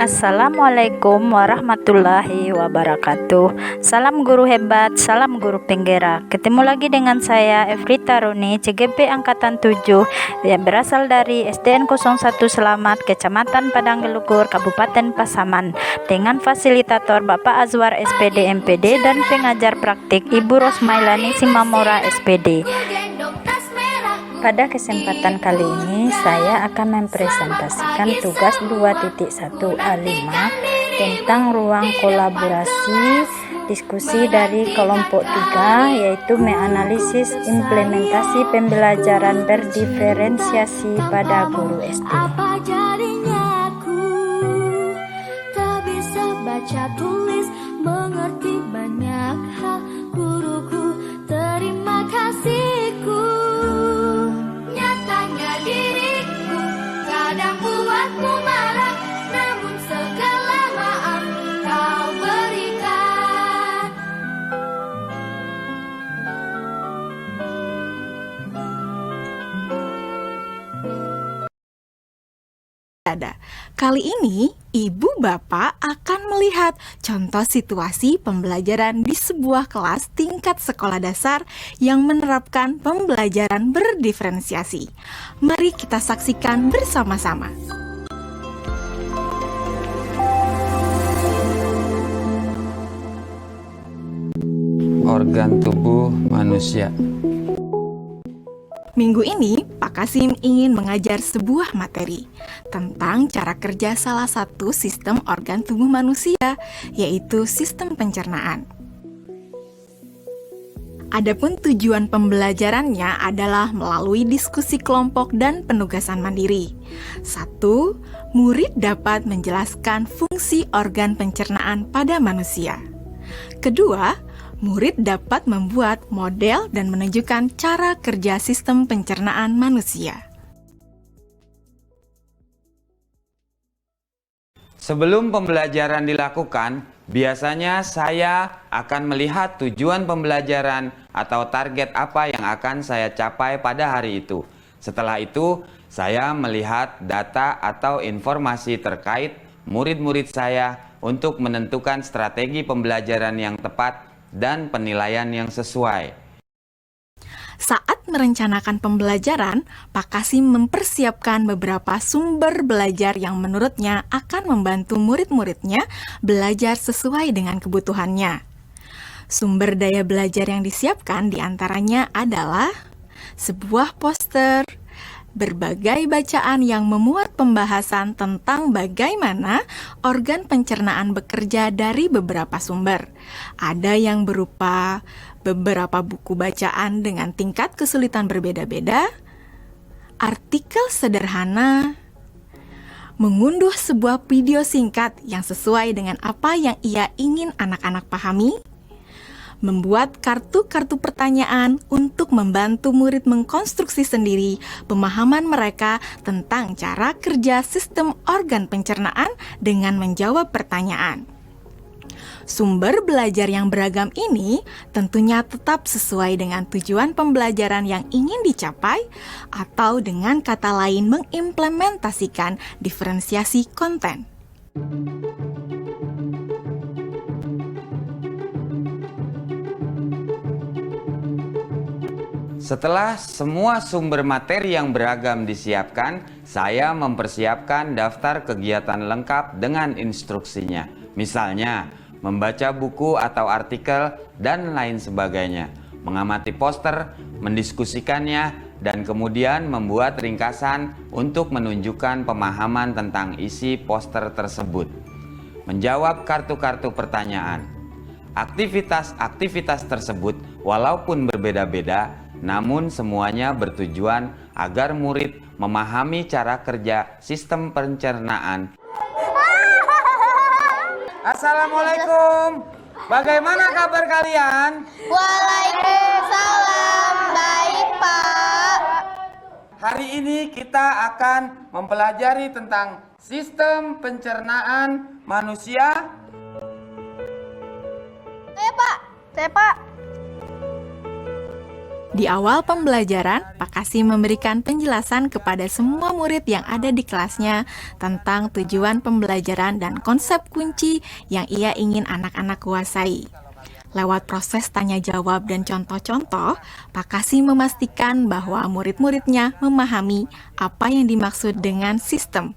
Assalamualaikum warahmatullahi wabarakatuh. Salam guru hebat, salam guru penggerak. Ketemu lagi dengan saya Efrita Roni, CGP Angkatan 7 yang berasal dari SDN 01 Selamat, Kecamatan Padang Gelugur, Kabupaten Pasaman, dengan fasilitator Bapak Azwar SPD MPD dan pengajar praktik Ibu Rosmailani Simamora SPD. Pada kesempatan kali ini saya akan mempresentasikan tugas 2.1A5 tentang ruang kolaborasi diskusi dari kelompok 3, yaitu menganalisis implementasi pembelajaran berdiferensiasi pada guru SD. Apa jadinya aku tak bisa baca tulis, mengerti banyak hal. Guruku, terima kasihku. Nyatanya diriku kadang buatmu marah, namun segala maaf kau berikan. Kali ini, Ibu Bapak akan melihat contoh situasi pembelajaran di sebuah kelas tingkat sekolah dasar yang menerapkan pembelajaran berdiferensiasi. Mari kita saksikan bersama-sama. Organ tubuh manusia. Minggu ini, Pak Kasim ingin mengajar sebuah materi tentang cara kerja salah satu sistem organ tubuh manusia, yaitu sistem pencernaan. Adapun tujuan pembelajarannya adalah melalui diskusi kelompok dan penugasan mandiri. 1. Murid dapat menjelaskan fungsi organ pencernaan pada manusia. Kedua, murid dapat membuat model dan menunjukkan cara kerja sistem pencernaan manusia. Sebelum pembelajaran dilakukan, biasanya saya akan melihat tujuan pembelajaran atau target apa yang akan saya capai pada hari itu. Setelah itu, saya melihat data atau informasi terkait murid-murid saya untuk menentukan strategi pembelajaran yang tepat dan penilaian yang sesuai. Saat merencanakan pembelajaran, Pak Kasim mempersiapkan beberapa sumber belajar yang menurutnya akan membantu murid-muridnya belajar sesuai dengan kebutuhannya. Sumber daya belajar yang disiapkan diantaranya adalah sebuah poster, berbagai bacaan yang memuat pembahasan tentang bagaimana organ pencernaan bekerja dari beberapa sumber. Ada yang berupa beberapa buku bacaan dengan tingkat kesulitan berbeda-beda, artikel sederhana, mengunduh sebuah video singkat yang sesuai dengan apa yang ia ingin anak-anak pahami, membuat kartu-kartu pertanyaan untuk membantu murid mengkonstruksi sendiri pemahaman mereka tentang cara kerja sistem organ pencernaan dengan menjawab pertanyaan. Sumber belajar yang beragam ini tentunya tetap sesuai dengan tujuan pembelajaran yang ingin dicapai, atau dengan kata lain mengimplementasikan diferensiasi konten. Setelah semua sumber materi yang beragam disiapkan, saya mempersiapkan daftar kegiatan lengkap dengan instruksinya. Misalnya, membaca buku atau artikel dan lain sebagainya, mengamati poster, mendiskusikannya, dan kemudian membuat ringkasan untuk menunjukkan pemahaman tentang isi poster tersebut. Menjawab kartu-kartu pertanyaan. Aktivitas-aktivitas tersebut walaupun berbeda-beda, namun semuanya bertujuan agar murid memahami cara kerja sistem pencernaan. Assalamualaikum. Bagaimana kabar kalian? Waalaikumsalam, baik Pak. Hari ini kita akan mempelajari tentang sistem pencernaan manusia. Saya Pak. Di Di awal pembelajaran, Pak Kasim memberikan penjelasan kepada semua murid yang ada di kelasnya tentang tujuan pembelajaran dan konsep kunci yang ia ingin anak-anak kuasai. Lewat proses tanya jawab dan contoh-contoh, Pak Kasim memastikan bahwa murid-muridnya memahami apa yang dimaksud dengan sistem.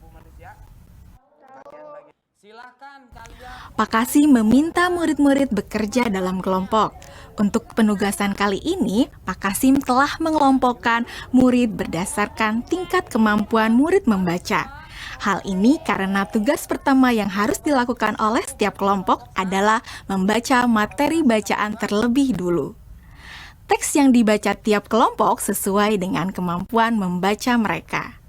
Pak Kasim meminta murid-murid bekerja dalam kelompok. Untuk penugasan kali ini, Pak Kasim telah mengelompokkan murid berdasarkan tingkat kemampuan murid membaca. Hal ini karena tugas pertama yang harus dilakukan oleh setiap kelompok adalah membaca materi bacaan terlebih dulu. Teks yang dibaca tiap kelompok sesuai dengan kemampuan membaca mereka.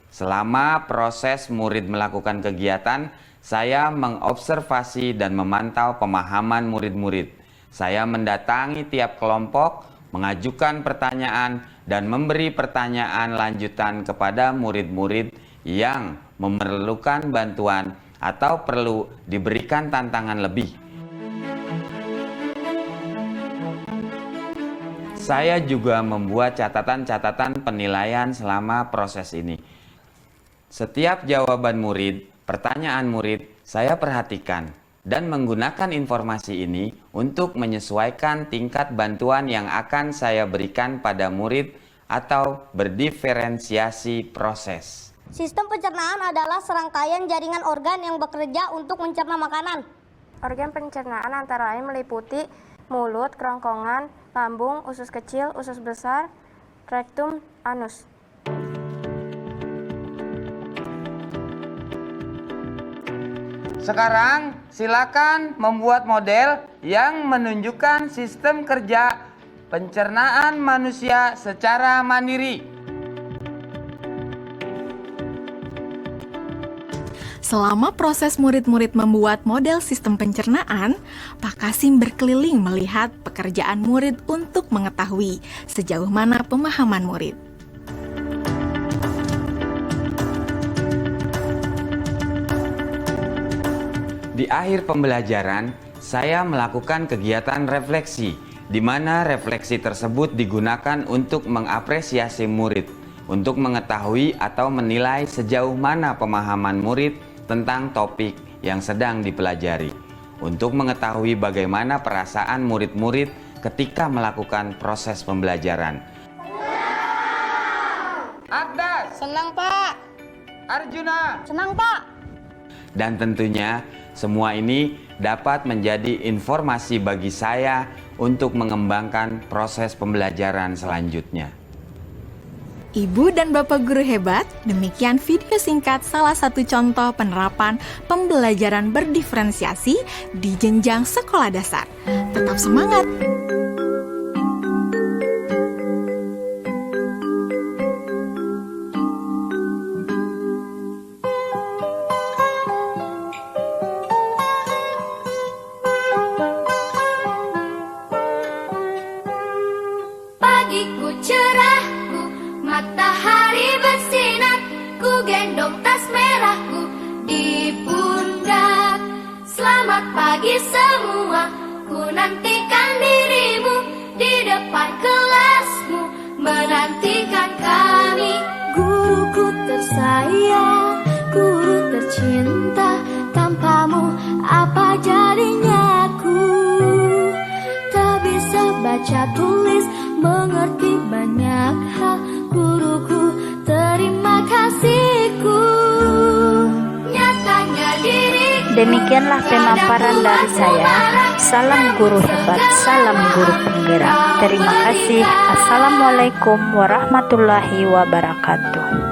Selama proses murid melakukan kegiatan, saya mengobservasi dan memantau pemahaman murid-murid. Saya mendatangi tiap kelompok, mengajukan pertanyaan, dan memberi pertanyaan lanjutan kepada murid-murid yang memerlukan bantuan atau perlu diberikan tantangan lebih. Saya juga membuat catatan-catatan penilaian selama proses ini. Setiap jawaban murid, pertanyaan murid, saya perhatikan dan menggunakan informasi ini untuk menyesuaikan tingkat bantuan yang akan saya berikan pada murid atau berdiferensiasi proses. Sistem pencernaan adalah serangkaian jaringan organ yang bekerja untuk mencerna makanan. Organ pencernaan antara lain meliputi mulut, kerongkongan, lambung, usus kecil, usus besar, rektum, anus. Sekarang silakan membuat model yang menunjukkan sistem kerja pencernaan manusia secara mandiri. Selama proses murid-murid membuat model sistem pencernaan, Pak Kasim berkeliling melihat pekerjaan murid untuk mengetahui sejauh mana pemahaman murid. Di akhir pembelajaran, saya melakukan kegiatan refleksi, di mana refleksi tersebut digunakan untuk mengapresiasi murid, untuk mengetahui atau menilai sejauh mana pemahaman murid tentang topik yang sedang dipelajari, untuk mengetahui bagaimana perasaan murid-murid ketika melakukan proses pembelajaran. Agdas! Senang, Pak. Arjuna! Senang, Pak. Dan tentunya semua ini dapat menjadi informasi bagi saya untuk mengembangkan proses pembelajaran selanjutnya. Ibu dan Bapak guru hebat, demikian video singkat salah satu contoh penerapan pembelajaran berdiferensiasi di jenjang sekolah dasar. Tetap semangat! Pagiku cerahku, matahari bersinar, ku gendong tas merahku di pundak. Selamat pagi semua, ku nantikan dirimu di depan kelasmu, menantikan kami. Guruku tersayang, guru tercinta, tanpamu apa jadinya aku? Tak bisa baca tulis, mengerti banyak hal, guruku, terima kasihku. Nyatanya diriku. Demikianlah pemaparan dari saya. Salam guru hebat, salam guru penggerak. Terima kasih. Assalamualaikum warahmatullahi wabarakatuh.